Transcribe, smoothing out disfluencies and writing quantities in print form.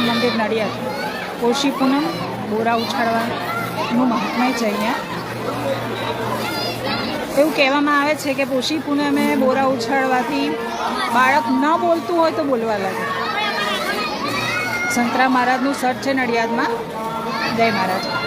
સંતરામ મંદિર નડિયાદ પોષી પૂનમ બોરા ઉછાળવાનું મહાત્મય છે અહીંયા. એવું કહેવામાં આવે છે કે પોષી પૂનમે બોરા ઉછાળવાથી બાળક ન બોલતું હોય તો બોલવા લાગે. સંતરામ મહારાજનું સટ છે નડિયાદમાં. જય મહારાજ.